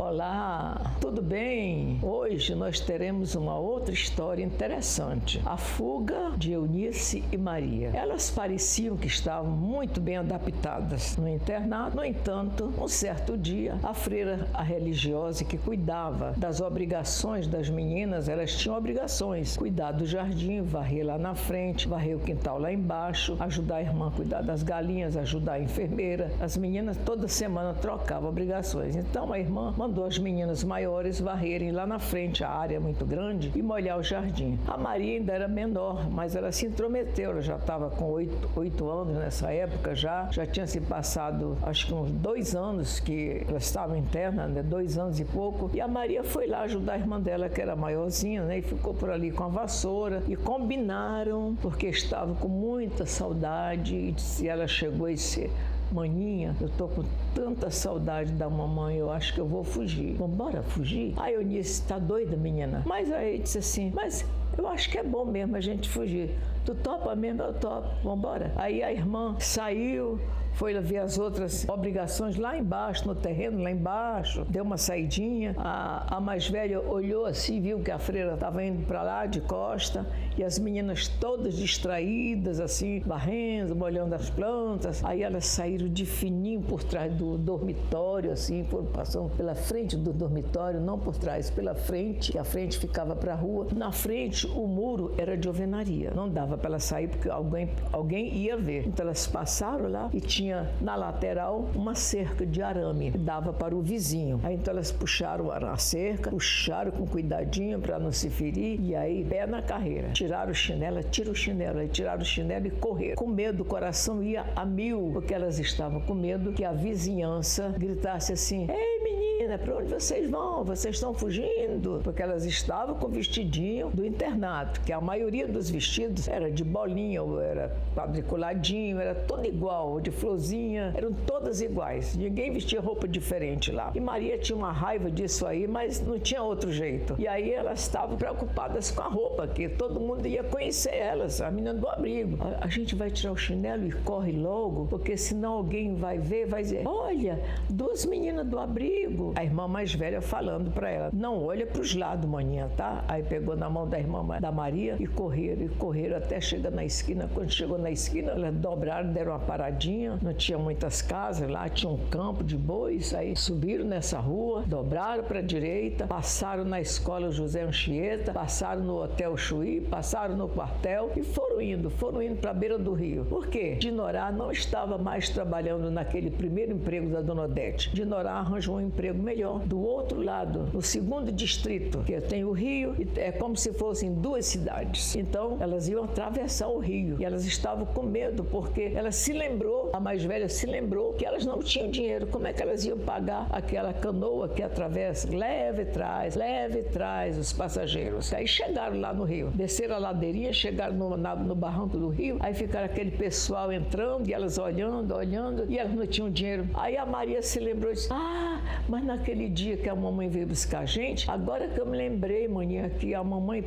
Olá, tudo bem? Hoje nós teremos uma outra história interessante. A fuga de Eunice e Maria. Elas pareciam que estavam muito bem adaptadas no internato. No entanto, um certo dia, a freira, a religiosa que cuidava das obrigações das meninas, elas tinham obrigações. Cuidar do jardim, varrer lá na frente, varrer o quintal lá embaixo, ajudar a irmã a cuidar das galinhas, ajudar a enfermeira. As meninas toda semana trocavam obrigações. Então a irmã mandou as meninas maiores varrerem lá na frente, a área muito grande, e molhar o jardim. A Maria ainda era menor, mas ela se intrometeu, ela já estava com 8 anos nessa época, já tinha se passado acho que uns 2 anos que ela estava interna, né? 2 anos e pouco, e a Maria foi lá ajudar a irmã dela, que era maiorzinha, né? E ficou por ali com a vassoura, e combinaram, porque estava com muita saudade, e se ela chegou a ser: maninha, eu tô com tanta saudade da mamãe, eu acho que eu vou fugir. Vambora fugir? A Eunice, tá doida, menina? Mas aí disse assim: mas eu acho que é bom mesmo a gente fugir. Tu topa mesmo? Eu topo. Vambora. Aí a irmã saiu, foi ver as outras obrigações lá embaixo, no terreno lá embaixo, deu uma saidinha. A mais velha olhou assim, viu que a freira estava indo para lá de costa, e as meninas todas distraídas, assim, varrendo, molhando as plantas. Aí elas saíram de fininho por trás do dormitório, assim, foram passando pela frente do dormitório, não por trás, pela frente, que a frente ficava para a rua. Na frente, o muro era de alvenaria, não dava para elas sair porque alguém ia ver. Então elas passaram lá e tinha na lateral uma cerca de arame que dava para o vizinho. Aí então elas puxaram a cerca, puxaram com cuidadinho para não se ferir, e aí pé na carreira. Tiraram o chinelo, tira o chinelo, aí tiraram o chinelo e correram. Com medo, o coração ia a mil, porque elas estavam com medo que a vizinhança gritasse assim: ei, menina, para onde vocês vão? Vocês estão fugindo? Porque elas estavam com o vestidinho do internato, que a maioria dos vestidos era de bolinha, ou era quadriculadinho, era tudo igual, de florzinha, eram todas iguais. Ninguém vestia roupa diferente lá. E Maria tinha uma raiva disso aí, mas não tinha outro jeito. E aí elas estavam preocupadas com a roupa, que todo mundo ia conhecer elas, a menina do abrigo. A gente vai tirar o chinelo e corre logo, porque senão alguém vai ver, vai dizer: olha, 2 meninas do abrigo. A irmã mais velha falando para ela: não olha para os lados, maninha, tá? Aí pegou na mão da irmã da Maria e correram até chegar na esquina. Quando chegou na esquina, elas dobraram, deram uma paradinha, não tinha muitas casas lá, tinha um campo de bois. Aí subiram nessa rua, dobraram para a direita, passaram na escola José Anchieta, passaram no hotel Chuí, passaram no quartel e foram indo para a beira do rio. Por quê? Dinorá não estava mais trabalhando naquele primeiro emprego da Dona Odete. Dinorá arranjou um emprego melhor do outro lado, no 2º distrito, que tem o rio, e é como se fossem 2 cidades. Então elas iam atravessar o rio e elas estavam com medo, porque ela se lembrou, a mais velha se lembrou que elas não tinham dinheiro. Como é que elas iam pagar aquela canoa que atravessa? Leve e traz os passageiros. Aí chegaram lá no rio, desceram a ladeirinha, chegaram no barranco do rio, aí ficaram aquele pessoal entrando e elas olhando, e elas não tinham dinheiro. Aí a Maria se lembrou e disse: ah, mas naquele dia que a mamãe veio buscar a gente, agora que eu me lembrei, maninha, que a mamãe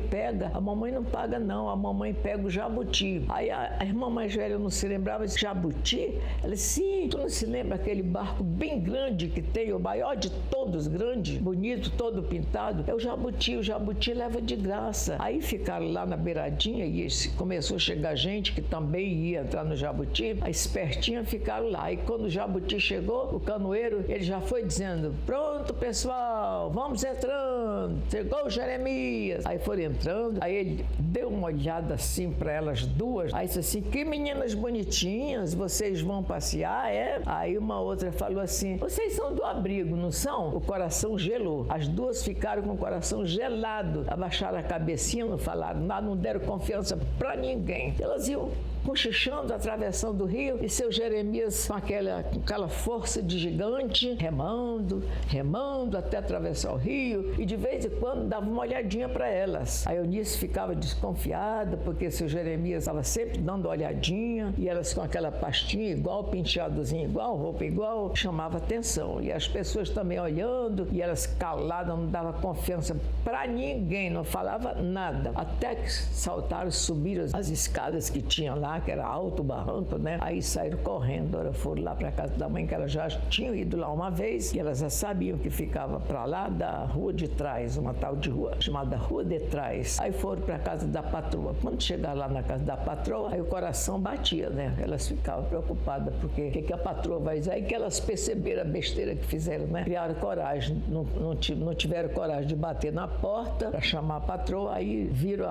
não paga não, a mamãe pega o jabuti. Aí a irmã mais velha não se lembrava, disse: jabuti? Ela disse: sim, tu não se lembra aquele barco bem grande que tem, o maior de todos, grande, bonito, todo pintado? É o jabuti leva de graça. Aí ficaram lá na beiradinha e começou a chegar gente que também ia entrar no jabuti, a espertinha ficaram lá. E quando o jabuti chegou, o canoeiro, ele já foi dizendo: pronto, pessoal, vamos entrando, chegou o Jeremias. Aí foram entrando, aí ele deu uma olhada assim para elas duas, aí disse assim: que meninas bonitinhas, vocês vão passear, é? Aí uma outra falou assim: vocês são do abrigo, não são? O coração gelou, as duas ficaram com o coração gelado, abaixaram a cabecinha, não falaram nada, não deram confiança para ninguém. Elas iam cochichando, atravessando o rio, e seu Jeremias com aquela força de gigante, remando até atravessar o rio, e de vez em quando dava uma olhadinha para elas. A Eunice ficava desconfiada, porque seu Jeremias estava sempre dando olhadinha, e elas com aquela pastinha igual, penteadozinho igual, roupa igual, chamava atenção. E as pessoas também olhando, e elas caladas, não dava confiança para ninguém, não falava nada. Até que saltaram, subiram as escadas que tinha lá, lá, que era alto o barranco, né? Aí saíram correndo, foram lá para casa da mãe, que elas já tinham ido lá uma vez, e elas já sabiam que ficava para lá da rua de trás, uma tal de rua chamada Rua de Trás. Aí foram para casa da patroa. Quando chegaram lá na casa da patroa, aí o coração batia, né? Elas ficavam preocupadas, porque o que a patroa vai dizer? Aí que elas perceberam a besteira que fizeram, né? Criaram coragem, não tiveram coragem de bater na porta para chamar a patroa, aí viram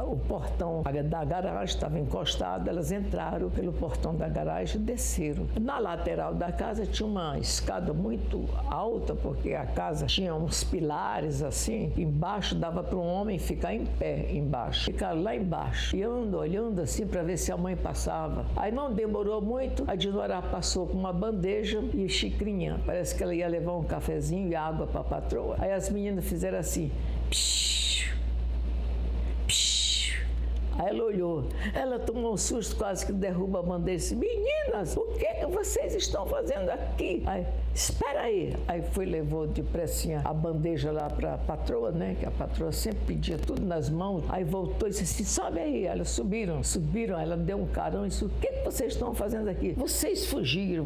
o portão da garagem, estava encostado, elas entraram pelo portão da garagem e desceram. Na lateral da casa tinha uma escada muito alta, porque a casa tinha uns pilares assim, embaixo dava para um homem ficar em pé embaixo. Ficaram lá embaixo, e olhando assim para ver se a mãe passava. Aí não demorou muito, a Dinorá passou com uma bandeja e xicrinha. Parece que ela ia levar um cafezinho e água para a patroa. Aí as meninas fizeram assim, psh, psh. Aí ela olhou, ela tomou um susto, quase que derruba a bandeja e disse: meninas, o que vocês estão fazendo aqui? Aí, espera aí. Aí levou depressinha a bandeja lá para a patroa, né? Que a patroa sempre pedia tudo nas mãos. Aí voltou e disse assim: sobe aí. Elas subiram, ela deu um carão e disse: o que vocês estão fazendo aqui? Vocês fugiram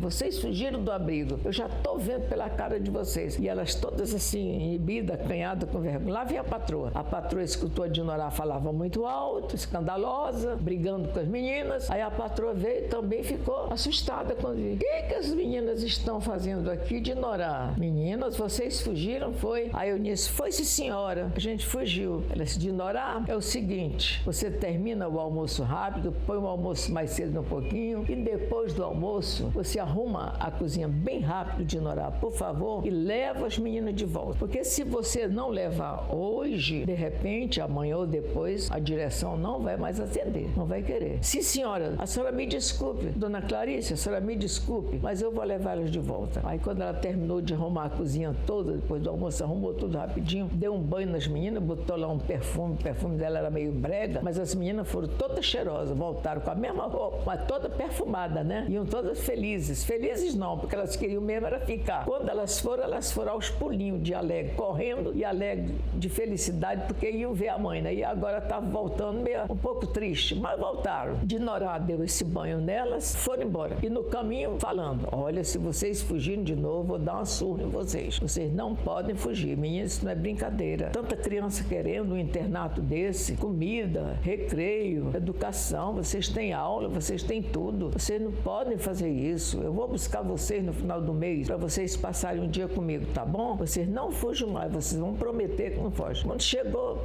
do abrigo. Eu já estou vendo pela cara de vocês. E elas todas assim, inibidas, acanhadas, com vergonha. Lá vem a patroa. A patroa escutou a Dinorá, falava muito alto, escandalosa, brigando com as meninas. Aí a patroa veio e também ficou assustada quando viu: o que as meninas estão fazendo aqui, Dinorá? Meninas, vocês fugiram, foi? Aí Eunice: foi sim, senhora, a gente fugiu. Ela disse: Dinorá, é o seguinte, você termina o almoço rápido, põe o almoço mais cedo um pouquinho, e depois do almoço você arruma a cozinha bem rápido, Dinorá, por favor, e leva as meninas de volta. Porque se você não levar hoje, de repente, amanhã ou depois, a direção não vai mais atender, não vai querer. Sim, senhora, a senhora me desculpe, dona Clarice, a senhora me desculpe, mas eu vou levar elas de volta. Aí quando ela terminou de arrumar a cozinha toda, depois do almoço, arrumou tudo rapidinho, deu um banho nas meninas, botou lá um perfume, o perfume dela era meio brega, mas as meninas foram todas cheirosas, voltaram com a mesma roupa, mas toda perfumada, né? Iam todas felizes. Felizes não, porque elas queriam mesmo era ficar. Quando elas foram aos pulinhos de alegre, correndo e alegre de felicidade, porque iam ver a mãe, né? E agora estavam voltando meio um pouco triste, mas voltaram. Dinorá deu esse banho nelas, foram embora. E no caminho falando: olha, se vocês fugirem de novo, vou dar uma surra em vocês. Vocês não podem fugir. Meninas, isso não é brincadeira. Tanta criança querendo um internato desse, comida, recreio, educação, vocês têm aula, vocês têm tudo. Vocês não podem fazer isso. Eu vou buscar vocês no final do mês para vocês passarem um dia comigo, tá bom? Vocês não fujam mais, vocês vão prometer que não fogem.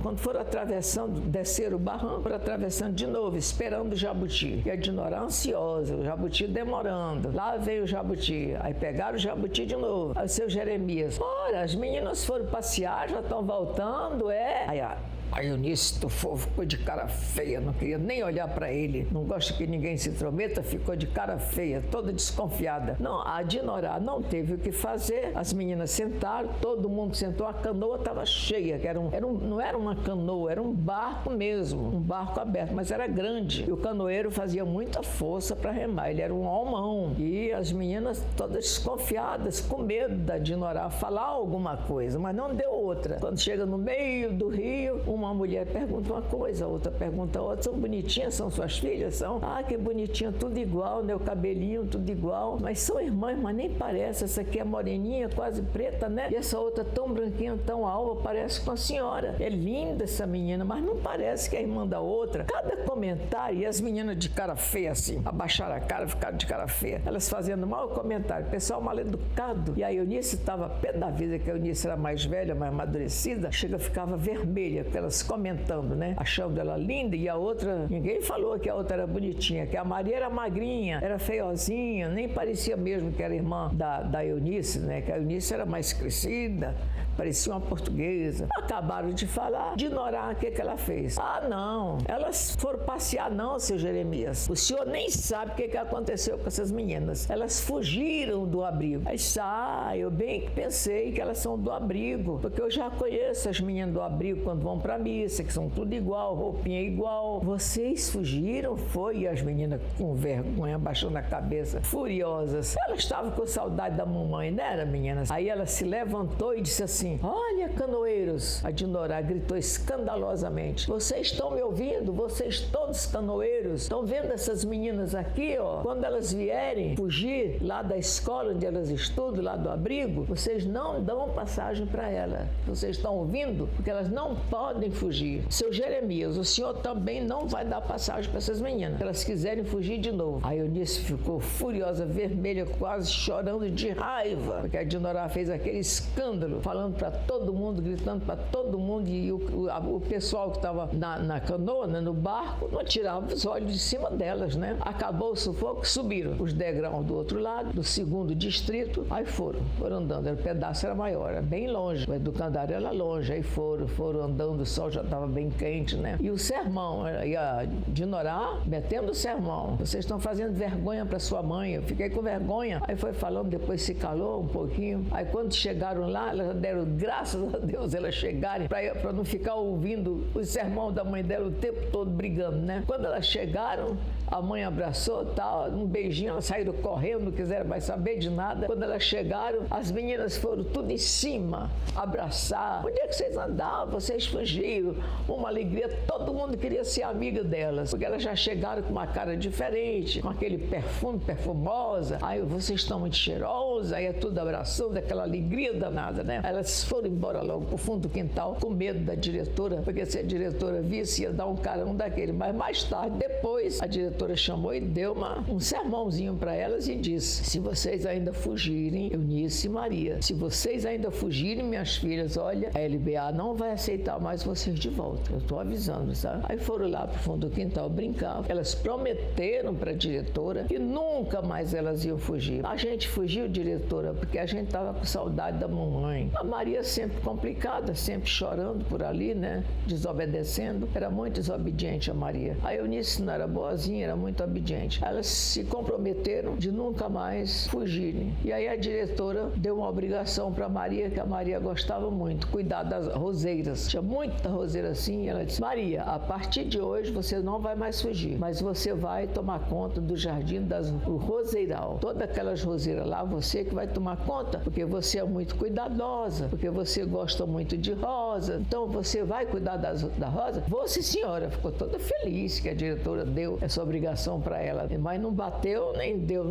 Quando foram atravessando, desceram o barranco, foram atravessando de novo, esperando o jabuti. E a Dinorá ansiosa, o jabuti demorando. Lá veio o jabuti. Aí pegaram o jabuti de novo. Aí o seu Jeremias: ora, as meninas foram passear, já estão voltando, é? Aí a Eunice ficou de cara feia, não queria nem olhar para ele. Não gosta que ninguém se intrometa, ficou de cara feia, toda desconfiada. Não, a Dinorá não teve o que fazer. As meninas sentaram, todo mundo sentou, a canoa estava cheia, que não era uma canoa, era um barco mesmo, um barco aberto, mas era grande. E o canoeiro fazia muita força para remar, ele era um homão. E as meninas todas desconfiadas, com medo da Dinorá falar alguma coisa, mas não deu outra. Quando chega no meio do rio, uma mulher pergunta uma coisa, a outra pergunta a outra: são bonitinhas, são suas filhas? São? Ah, que bonitinha, tudo igual, né? O cabelinho, tudo igual. Mas são irmãs, mas nem parece. Essa aqui é moreninha, quase preta, né? E essa outra tão branquinha, tão alva, parece com a senhora. É linda essa menina, mas não parece que é a irmã da outra. Cada comentário, e as meninas de cara feia assim, abaixaram a cara, ficaram de cara feia. Elas fazendo mau comentário, pessoal mal educado. E a Eunice estava pé da vida, que a Eunice era mais velha, mais amadurecida, ficava vermelha, porque elas comentando, né? Achando ela linda, e a outra, ninguém falou que a outra era bonitinha, que a Maria era magrinha, era feiozinha, nem parecia mesmo que era irmã da Eunice, né? Que a Eunice era mais crescida, parecia uma portuguesa. Acabaram de falar. Dinorá, o que ela fez? Ah, não, elas foram passear não, seu Jeremias. O senhor nem sabe o que aconteceu com essas meninas. Elas fugiram do abrigo. Aí, eu bem que pensei que elas são do abrigo, porque eu já conheço as meninas do abrigo quando vão pra missa, que são tudo igual, roupinha igual. Vocês fugiram? Foi. E as meninas com vergonha, abaixando a cabeça, furiosas. Elas estavam com saudade da mamãe, não era, meninas? Aí ela se levantou e disse assim: assim: olha, canoeiros! A Dinorá gritou escandalosamente: vocês estão me ouvindo? Vocês todos canoeiros? Estão vendo essas meninas aqui, ó? Quando elas vierem fugir lá da escola onde elas estudam, lá do abrigo, vocês não dão passagem para ela. Vocês estão ouvindo? Porque elas não podem fugir. Seu Jeremias, o senhor também não vai dar passagem para essas meninas, se elas quiserem fugir de novo. A Eunice ficou furiosa, vermelha, quase chorando de raiva, porque a Dinorá fez aquele escândalo, falando para todo mundo, gritando para todo mundo, e o pessoal que estava na canoa, né, no barco, não tirava os olhos de cima delas, né? Acabou o sufoco, subiram os degraus do outro lado, do segundo distrito, aí foram andando, o pedaço era maior, era bem longe, o Educandário era longe, aí foram andando, o sol já estava bem quente, né? E o sermão, e a Dinorá metendo o sermão: vocês estão fazendo vergonha para sua mãe. Eu fiquei com vergonha. Aí foi falando, depois se calou um pouquinho. Aí quando chegaram lá, elas deram graças a Deus elas chegarem, para não ficar ouvindo o sermão da mãe dela o tempo todo brigando, né? Quando elas chegaram, a mãe abraçou, tal, um beijinho, elas saíram correndo, não quiseram mais saber de nada. Quando elas chegaram, as meninas foram tudo em cima, abraçar. Onde é que vocês andavam? Vocês fugiram. Uma alegria, todo mundo queria ser amiga delas, porque elas já chegaram com uma cara diferente, com aquele perfume, perfumosa. Aí vocês estão muito cheirosas, aí é tudo abraçando, aquela alegria danada, né? Elas foram embora logo pro fundo do quintal, com medo da diretora, porque se a diretora visse, ia dar um carão daquele. Mas mais tarde, depois, a diretora chamou e deu um sermãozinho para elas e disse: se vocês ainda fugirem, Eunice e Maria, se vocês ainda fugirem, minhas filhas, olha, a LBA não vai aceitar mais vocês de volta. Eu estou avisando, sabe? Aí foram lá pro fundo do quintal brincar. Elas prometeram para a diretora que nunca mais elas iam fugir. A gente fugiu, diretora, porque a gente estava com saudade da mamãe. A Maria sempre complicada, sempre chorando por ali, né? Desobedecendo. Era muito desobediente a Maria. A Eunice não era boazinha, era muito obediente. Elas se comprometeram de nunca mais fugirem. E aí a diretora deu uma obrigação para Maria, que a Maria gostava muito, cuidar das roseiras. Tinha muita roseira assim, e ela disse: Maria, a partir de hoje você não vai mais fugir, mas você vai tomar conta do jardim do roseiral. Todas aquelas roseiras lá, você que vai tomar conta, porque você é muito cuidadosa, porque você gosta muito de rosa, então você vai cuidar da rosa? Vou, sim, senhora. Ficou toda feliz que a diretora deu essa obrigação para ela, mas não bateu nem deu,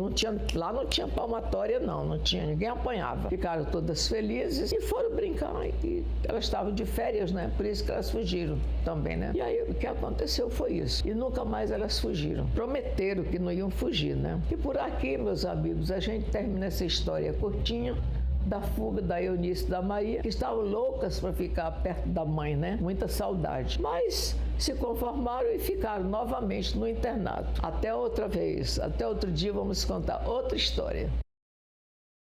lá não tinha palmatória não tinha, ninguém apanhava. Ficaram todas felizes e foram brincar, e elas estavam de férias, né? Por isso que elas fugiram também, né? E aí o que aconteceu foi isso, e nunca mais elas fugiram. Prometeram que não iam fugir, né? E por aqui, meus amigos, a gente termina essa história curtinha da fuga da Eunice e da Maria, que estavam loucas para ficar perto da mãe, né? Muita saudade. Mas se conformaram e ficaram novamente no internato. Até outra vez, até outro dia vamos contar outra história.